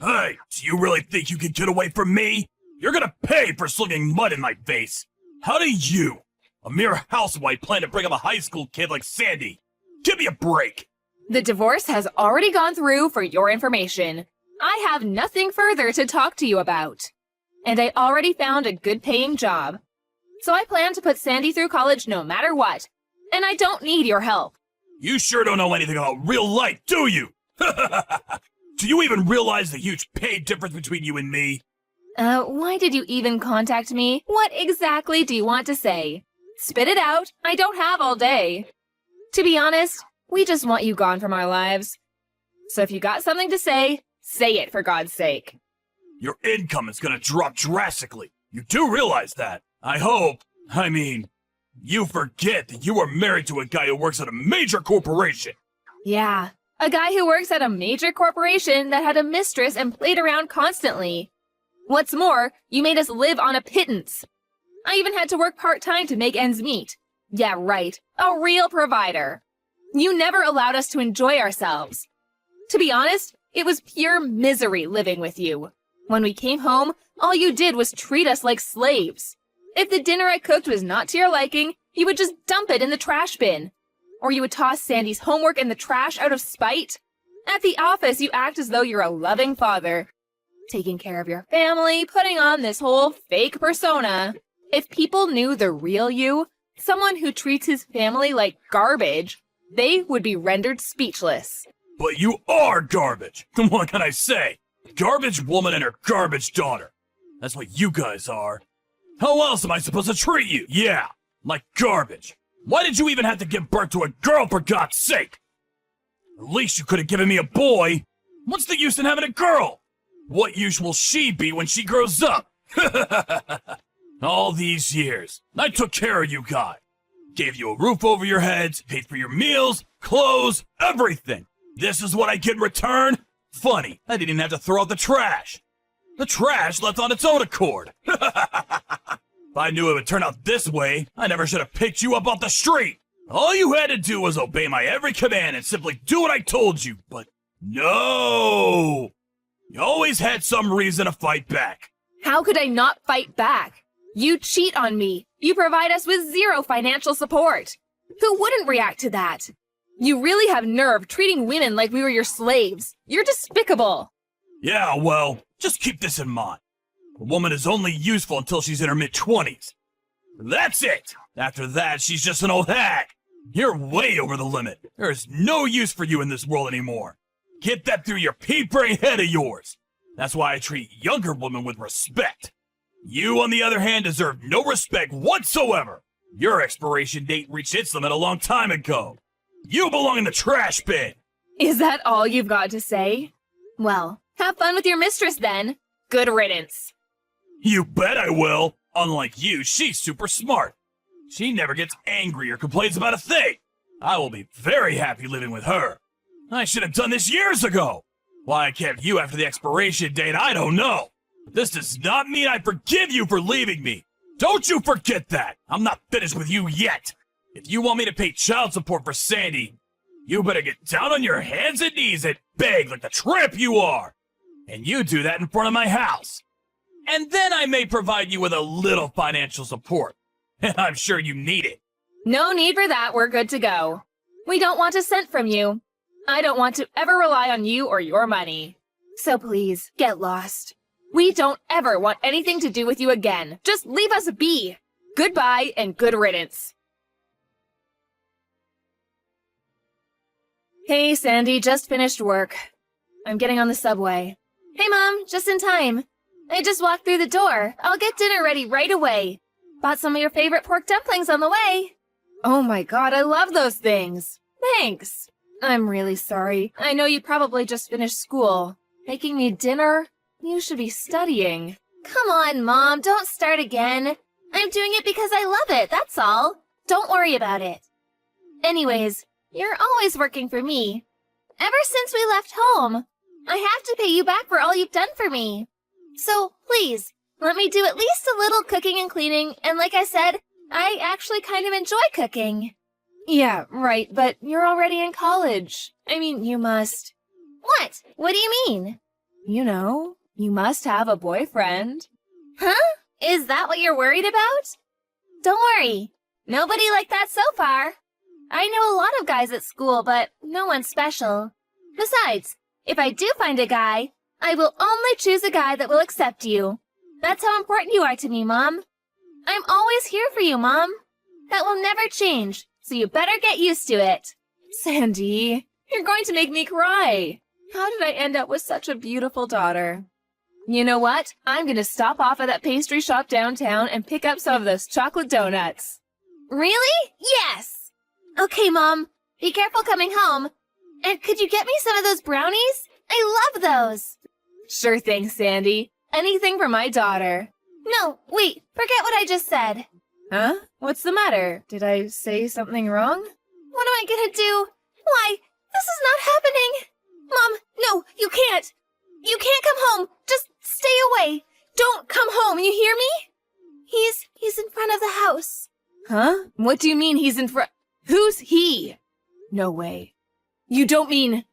Hey, do you really think you can get away from me? You're gonna pay for slinging mud in my face. How do you, a mere housewife, plan to bring up a high school kid like Sandy? Give me a break. The divorce has already gone through for your information. I have nothing further to talk to you about. And I already found a good-paying job. So I plan to put Sandy through college no matter what. And I don't need your help. You sure don't know anything about real life, do you? Do you even realize the huge pay difference between you and me? Why did you even contact me? What exactly do you want to say? Spit it out. I don't have all day. To be honest, we just want you gone from our lives. So if you got something to say it for God's sake. Your income is gonna drop drastically. You do realize that. You forget that you are married to a guy who works at a major corporation. Yeah, a guy who works at a major corporation that had a mistress and played around constantly. What's more, you made us live on a pittance. I even had to work part-time to make ends meet. Yeah, right, a real provider. You never allowed us to enjoy ourselves. To be honest, it was pure misery living with you. When we came home, all you did was treat us like slaves. If the dinner I cooked was not to your liking, you would just dump it in the trash bin. Or you would toss Sandy's homework in the trash out of spite. At the office, you act as though you're a loving father, taking care of your family, putting on this whole fake persona. If people knew the real you, someone who treats his family like garbage, they would be rendered speechless. But you are garbage. What can I say? Garbage woman and her garbage daughter. That's what you guys are. How else am I supposed to treat you? Yeah, like garbage. Why did you even have to give birth to a girl, for God's sake? At least you could have given me a boy. What's the use in having a girl? What use will she be when she grows up? All these years, I took care of you guys. Gave you a roof over your heads, paid for your meals, clothes, everything. This is what I get in return? Funny, I didn't even have to throw out the trash. The trash left on its own accord. If I knew it would turn out this way, I never should have picked you up off the street. All you had to do was obey my every command and simply do what I told you, but no! You always had some reason to fight back. How could I not fight back? You cheat on me. You provide us with zero financial support. Who wouldn't react to that? You really have nerve treating women like we were your slaves. You're despicable. Yeah, well, just keep this in mind. A woman is only useful until she's in her mid-20s. That's it! After that, she's just an old hag. You're way over the limit. There is no use for you in this world anymore. Get that through your pea-brain head of yours. That's why I treat younger women with respect. You, on the other hand, deserve no respect whatsoever. Your expiration date reached its limit a long time ago. You belong in the trash bin. Is that all you've got to say? Well, have fun with your mistress then. Good riddance. You bet I will. Unlike you, she's super smart. She never gets angry or complains about a thing. I will be very happy living with her. I should have done this years ago. Why I kept you after the expiration date, I don't know. But this does not mean I forgive you for leaving me. Don't you forget that. I'm not finished with you yet. If you want me to pay child support for Sandy, you better get down on your hands and knees and beg like the tramp you are. And you do that in front of my house. And then I may provide you with a little financial support. And I'm sure you need it. No need for that, we're good to go. We don't want a cent from you. I don't want to ever rely on you or your money. So please, get lost. We don't ever want anything to do with you again. Just leave us be. Goodbye and good riddance. Hey, Sandy, just finished work. I'm getting on the subway. Hey, Mom, just in time. I just walked through the door. I'll get dinner ready right away. Bought some of your favorite pork dumplings on the way. Oh my God, I love those things. Thanks. I'm really sorry. I know you probably just finished school. Making me dinner? You should be studying. Come on, Mom, don't start again. I'm doing it because I love it, that's all. Don't worry about it. Anyways, you're always working for me. Ever since we left home, I have to pay you back for all you've done for me. So, please, let me do at least a little cooking and cleaning, and like I said, I actually kind of enjoy cooking. Yeah, right, but you're already in college. I mean, you must. What? What do you mean? You know, you must have a boyfriend. Huh? Is that what you're worried about? Don't worry. Nobody like that so far. I know a lot of guys at school, but no one special. Besides, if I do find a guy, I will only choose a guy that will accept you. That's how important you are to me, Mom. I'm always here for you, Mom. That will never change, so you better get used to it. Sandy, you're going to make me cry. How did I end up with such a beautiful daughter? You know what? I'm gonna stop off at that pastry shop downtown and pick up some of those chocolate donuts. Really? Yes! Okay, Mom. Be careful coming home. And could you get me some of those brownies? I love those. Sure thing, Sandy. Anything for my daughter. No, wait. Forget what I just said. Huh? What's the matter? Did I say something wrong? What am I gonna do? Why? This is not happening. Mom, no, you can't. You can't come home. Just stay away. Don't come home, you hear me? He's in front of the house. Huh? What do you mean he's in front? Who's he? No way. You don't mean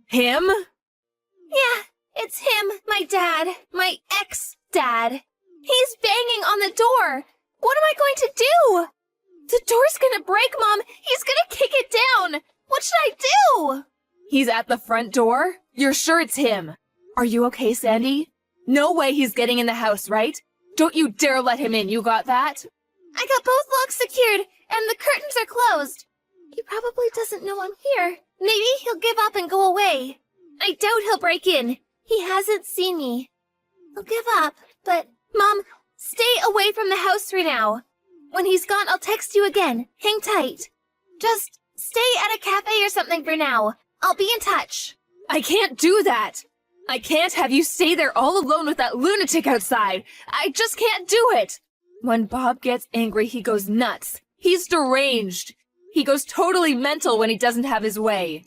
him? Yeah, it's him, my dad, my ex-dad. He's banging on the door. What am I going to do? The door's gonna break, Mom. He's gonna kick it down. What should I do? He's at the front door? You're sure it's him? Are you okay, Sandy? No way he's getting in the house, right? Don't you dare let him in, you got that? I got both locks secured, and the curtains are closed. He probably doesn't know I'm here. Maybe he'll give up and go away. I doubt he'll break in. He hasn't seen me. He'll give up, but... Mom, stay away from the house for now. When he's gone, I'll text you again. Hang tight. Just stay at a cafe or something for now. I'll be in touch. I can't do that. I can't have you stay there all alone with that lunatic outside. I just can't do it. When Bob gets angry, he goes nuts. He's deranged. He goes totally mental when he doesn't have his way.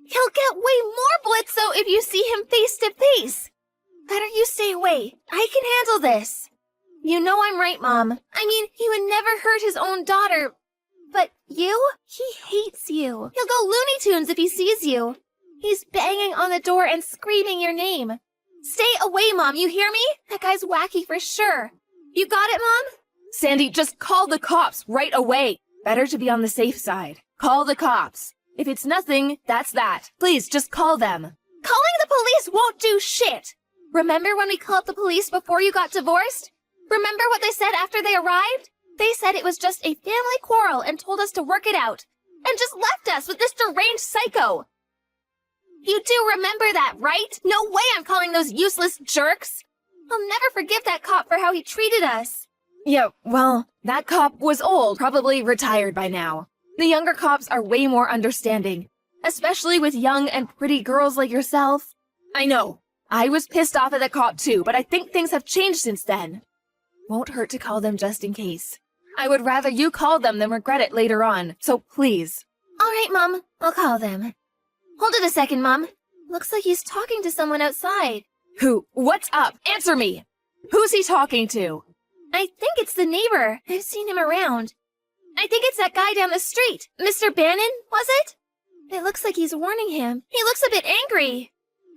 He'll get way more blitzo if you see him face to face. Better you stay away. I can handle this. You know I'm right, Mom. I mean, he would never hurt his own daughter. But you? He hates you. He'll go Looney Tunes if he sees you. He's banging on the door and screaming your name. Stay away, Mom, you hear me? That guy's wacky for sure. You got it, Mom? Sandy, just call the cops right away. Better to be on the safe side. Call the cops. If it's nothing, that's that. Please, just call them. Calling the police won't do shit. Remember when we called the police before you got divorced? Remember what they said after they arrived? They said it was just a family quarrel and told us to work it out. And just left us with this deranged psycho. You do remember that, right? No way I'm calling those useless jerks. I'll never forgive that cop for how he treated us. Yeah, well, that cop was old, probably retired by now. The younger cops are way more understanding, especially with young and pretty girls like yourself. I know. I was pissed off at the cop too, but I think things have changed since then. Won't hurt to call them just in case. I would rather you call them than regret it later on, so please. All right, Mom. I'll call them. Hold it a second, Mom. Looks like he's talking to someone outside. Who? What's up? Answer me! Who's he talking to? I think it's the neighbor. I've seen him around. I think it's that guy down the street. Mr. Bannon, was it? It looks like he's warning him. He looks a bit angry.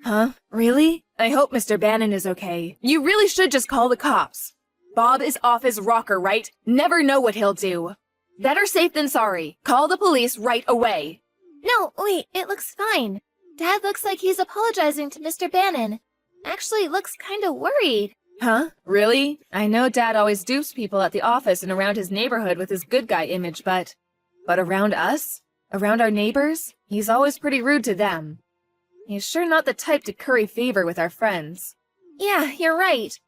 Huh? Really? I hope Mr. Bannon is okay. You really should just call the cops. Bob is off his rocker, right? Never know what he'll do. Better safe than sorry. Call the police right away. No, wait, it looks fine. Dad looks like he's apologizing to Mr. Bannon. Actually, looks kinda worried. Huh? Really? I know Dad always dupes people at the office and around his neighborhood with his good guy image, but around us? Around our neighbors? He's always pretty rude to them. He's sure not the type to curry favor with our friends. Yeah, you're right.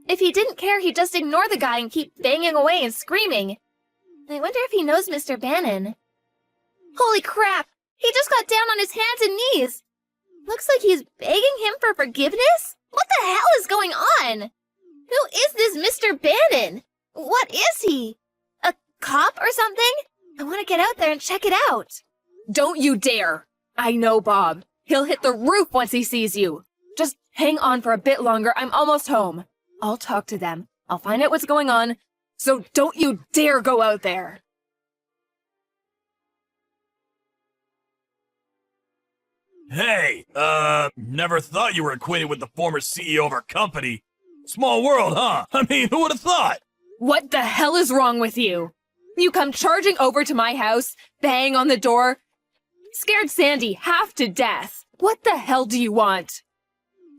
If he didn't care, he'd just ignore the guy and keep banging away and screaming. I wonder if he knows Mr. Bannon. Holy crap! He just got down on his hands and knees! Looks like he's begging him for forgiveness? What the hell is going on? Who is this Mr. Bannon? What is he? A cop or something? I want to get out there and check it out. Don't you dare! I know Bob. He'll hit the roof once he sees you. Just hang on for a bit longer. I'm almost home. I'll talk to them. I'll find out what's going on. So don't you dare go out there. Hey, never thought you were acquainted with the former CEO of our company. Small world, huh? I mean, who would have thought? What the hell is wrong with you? You come charging over to my house, bang on the door, scared Sandy half to death. What the hell do you want?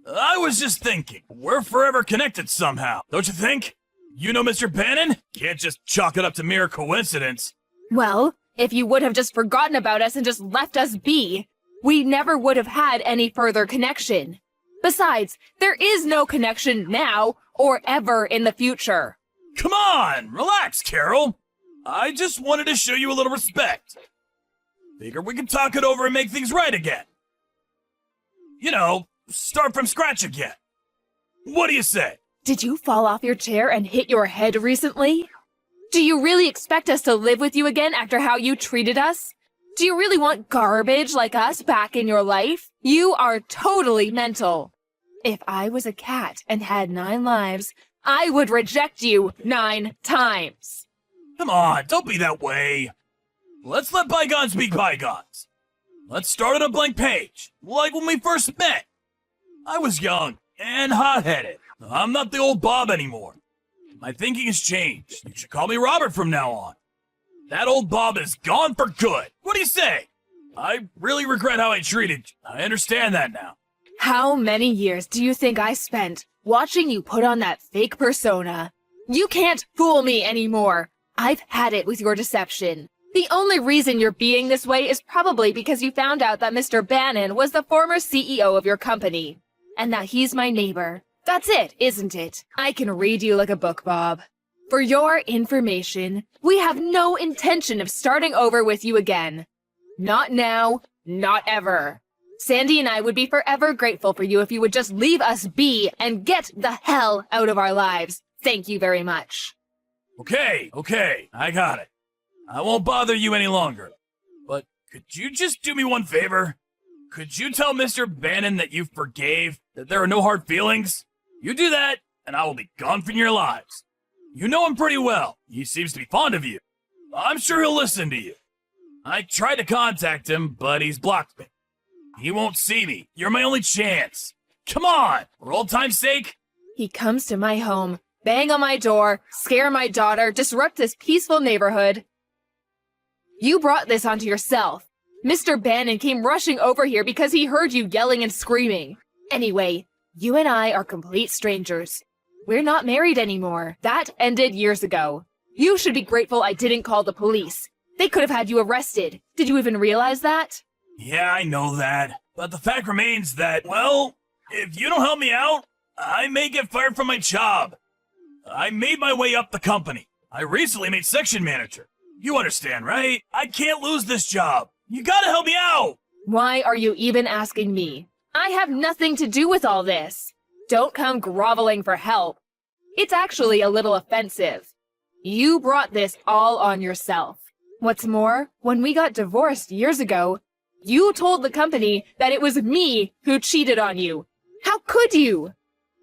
I was just thinking, we're forever connected somehow, don't you think? You know Mr. Bannon? Can't just chalk it up to mere coincidence. Well, if you would have just forgotten about us and just left us be, we never would have had any further connection. Besides, there is no connection now or ever in the future. Come on, relax, Carol. I just wanted to show you a little respect. Figure we can talk it over and make things right again. You know, start from scratch again. What do you say? Did you fall off your chair and hit your head recently? Do you really expect us to live with you again after how you treated us? Do you really want garbage like us back in your life? You are totally mental. If I was a cat and had 9 lives, I would reject you 9 times. Come on, don't be that way. Let's let bygones be bygones. Let's start on a blank page, like when we first met. I was young and hot-headed. I'm not the old Bob anymore. My thinking has changed. You should call me Robert from now on. That old Bob is gone for good. What do you say? I really regret how I treated you. I understand that now. How many years do you think I spent watching you put on that fake persona? You can't fool me anymore. I've had it with your deception. The only reason you're being this way is probably because you found out that Mr. Bannon was the former CEO of your company, and that he's my neighbor. That's it, isn't it? I can read you like a book, Bob. For your information, we have no intention of starting over with you again. Not now, not ever. Sandy and I would be forever grateful for you if you would just leave us be and get the hell out of our lives. Thank you very much. Okay, I got it. I won't bother you any longer. But could you just do me one favor? Could you tell Mr. Bannon that you forgave, that there are no hard feelings? You do that, and I will be gone from your lives. You know him pretty well. He seems to be fond of you. I'm sure he'll listen to you. I tried to contact him, but he's blocked me. He won't see me. You're my only chance. Come on, for old time's sake. He comes to my home, bang on my door, scare my daughter, disrupt this peaceful neighborhood. You brought this onto yourself. Mr. Bannon came rushing over here because he heard you yelling and screaming. Anyway, you and I are complete strangers. We're not married anymore. That ended years ago. You should be grateful I didn't call the police. They could have had you arrested. Did you even realize that? Yeah, I know that. But the fact remains that, well, if you don't help me out, I may get fired from my job. I made my way up the company. I recently made section manager. You understand, right? I can't lose this job. You gotta help me out. Why are you even asking me? I have nothing to do with all this. Don't come groveling for help. It's actually a little offensive. You brought this all on yourself. What's more, when we got divorced years ago, you told the company that it was me who cheated on you. How could you?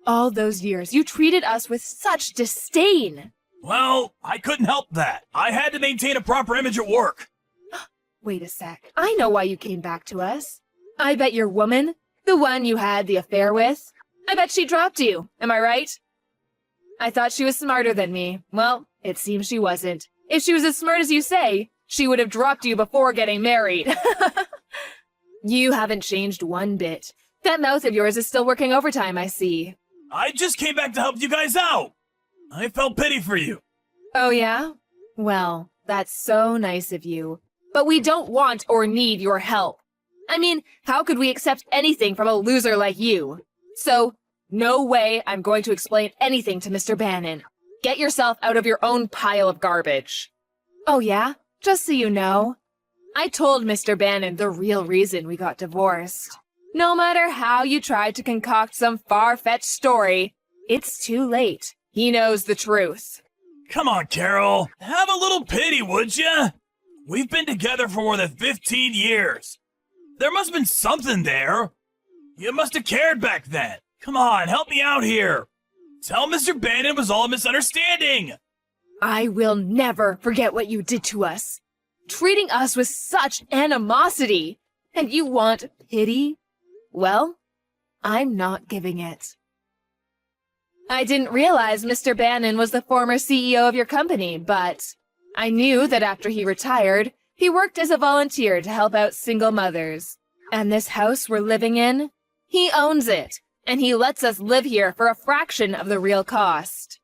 All those years, you treated us with such disdain. Well, I couldn't help that. I had to maintain a proper image at work. Wait a sec. I know why you came back to us. I bet your woman, the one you had the affair with, I bet she dropped you. Am I right? I thought she was smarter than me. Well, it seems she wasn't. If she was as smart as you say, she would have dropped you before getting married. You haven't changed one bit. That mouth of yours is still working overtime, I see. I just came back to help you guys out. I felt pity for you. Oh yeah? Well, that's so nice of you. But we don't want or need your help. I mean, how could we accept anything from a loser like you? So, no way I'm going to explain anything to Mr. Bannon. Get yourself out of your own pile of garbage. Oh yeah? Just so you know, I told Mr. Bannon the real reason we got divorced. No matter how you tried to concoct some far-fetched story, it's too late. He knows the truth. Come on, Carol. Have a little pity, would ya? We've been together for more than 15 years. There must have been something there. You must have cared back then. Come on, help me out here. Tell Mr. Bannon it was all a misunderstanding. I will never forget what you did to us. Treating us with such animosity. And you want pity? Well, I'm not giving it. I didn't realize Mr. Bannon was the former CEO of your company, but I knew that after he retired, he worked as a volunteer to help out single mothers. And this house we're living in? He owns it, and he lets us live here for a fraction of the real cost.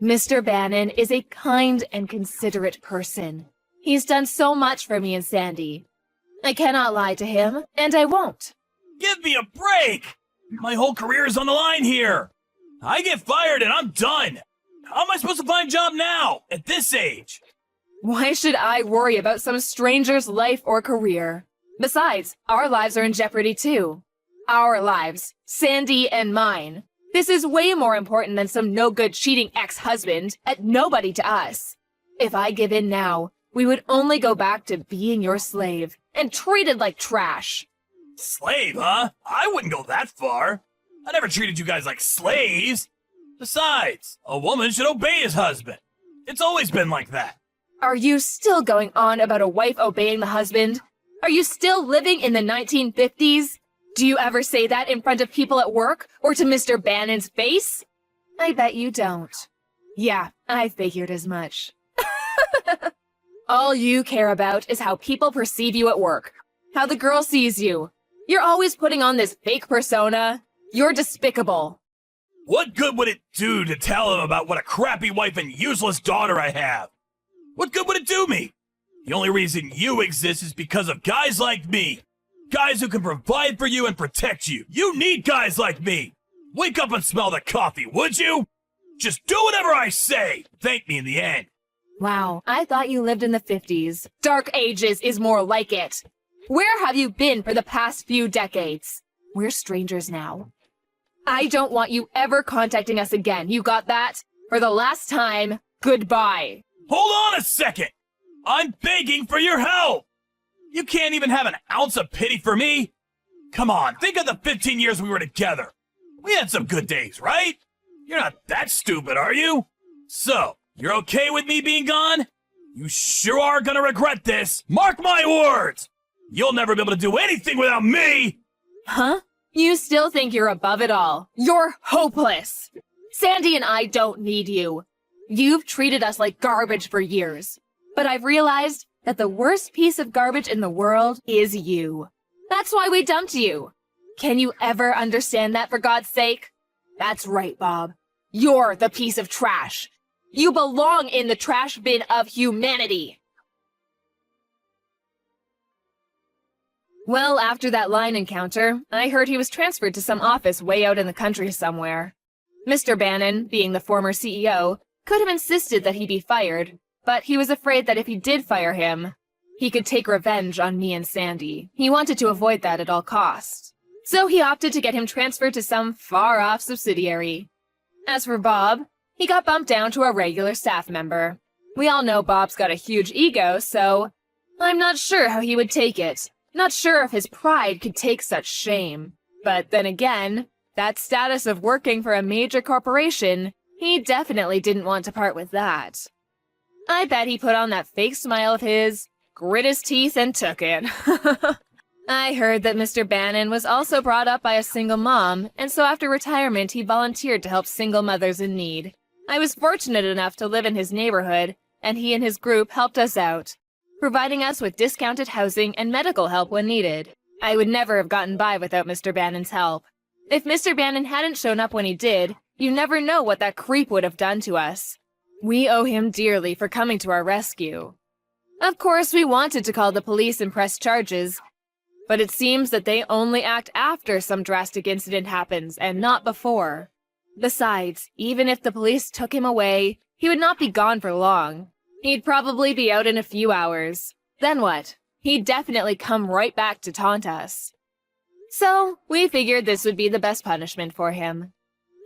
Mr. Bannon is a kind and considerate person. He's done so much for me and Sandy. I cannot lie to him, and I won't. Give me a break! My whole career is on the line here. I get fired and I'm done. How am I supposed to find a job now, at this age? Why should I worry about some stranger's life or career? Besides, our lives are in jeopardy too. Our lives, Sandy and mine. This is way more important than some no-good cheating ex-husband, and nobody to us. If I give in now, we would only go back to being your slave and treated like trash. Slave, huh? I wouldn't go that far. I never treated you guys like slaves. Besides, a woman should obey his husband. It's always been like that. Are you still going on about a wife obeying the husband? Are you still living in the 1950s? Do you ever say that in front of people at work or to Mr. Bannon's face? I bet you don't. Yeah, I figured as much. All you care about is how people perceive you at work, how the girl sees you. You're always putting on this fake persona. You're despicable. What good would it do to tell him about what a crappy wife and useless daughter I have? What good would it do me? The only reason you exist is because of guys like me. Guys who can provide for you and protect you. You need guys like me. Wake up and smell the coffee, would you? Just do whatever I say. Thank me in the end. Wow, I thought you lived in the 50s. Dark Ages is more like it. Where have you been for the past few decades? We're strangers now. I don't want you ever contacting us again. You got that? For the last time, goodbye. Hold on a second. I'm begging for your help. You can't even have an ounce of pity for me? Come on, think of the 15 years we were together. We had some good days, right? You're not that stupid, are you? So, you're okay with me being gone? You sure are gonna regret this. Mark my words! You'll never be able to do anything without me! Huh? You still think you're above it all. You're hopeless. Sandy and I don't need you. You've treated us like garbage for years. But I've realized that the worst piece of garbage in the world is you. That's why we dumped you. Can you ever understand that, for God's sake? That's right, Bob. You're the piece of trash. You belong in the trash bin of humanity. Well, after that line encounter, I heard he was transferred to some office way out in the country somewhere. Mr. Bannon, being the former CEO, could have insisted that he be fired, but he was afraid that if he did fire him, he could take revenge on me and Sandy. He wanted to avoid that at all costs. So he opted to get him transferred to some far-off subsidiary. As for Bob, he got bumped down to a regular staff member. We all know Bob's got a huge ego, so I'm not sure how he would take it. Not sure if his pride could take such shame. But then again, that status of working for a major corporation, he definitely didn't want to part with that. I bet he put on that fake smile of his, grit his teeth, and took it. I heard that Mr. Bannon was also brought up by a single mom, and so after retirement he volunteered to help single mothers in need. I was fortunate enough to live in his neighborhood, and he and his group helped us out, providing us with discounted housing and medical help when needed. I would never have gotten by without Mr. Bannon's help. If Mr. Bannon hadn't shown up when he did, you never know what that creep would have done to us. We owe him dearly for coming to our rescue. Of course, we wanted to call the police and press charges, but it seems that they only act after some drastic incident happens and not before. Besides, even if the police took him away, he would not be gone for long. He'd probably be out in a few hours. Then what? He'd definitely come right back to taunt us. So, we figured this would be the best punishment for him.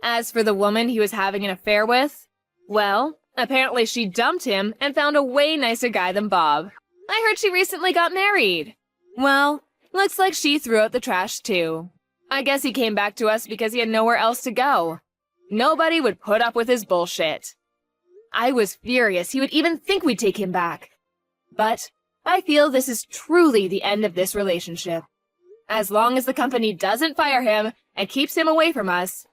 As for the woman he was having an affair with, well, apparently she dumped him and found a way nicer guy than Bob. I heard she recently got married. Well, looks like she threw out the trash too. I guess he came back to us because he had nowhere else to go. Nobody would put up with his bullshit. I was furious he would even think we'd take him back. But I feel this is truly the end of this relationship. As long as the company doesn't fire him and keeps him away from us,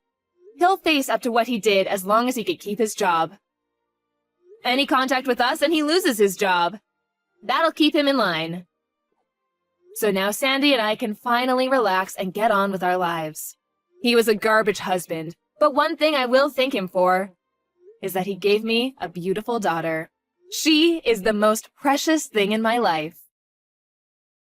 he'll face up to what he did as long as he could keep his job. Any contact with us and he loses his job. That'll keep him in line. So now Sandy and I can finally relax and get on with our lives. He was a garbage husband, but one thing I will thank him for is that he gave me a beautiful daughter. She is the most precious thing in my life.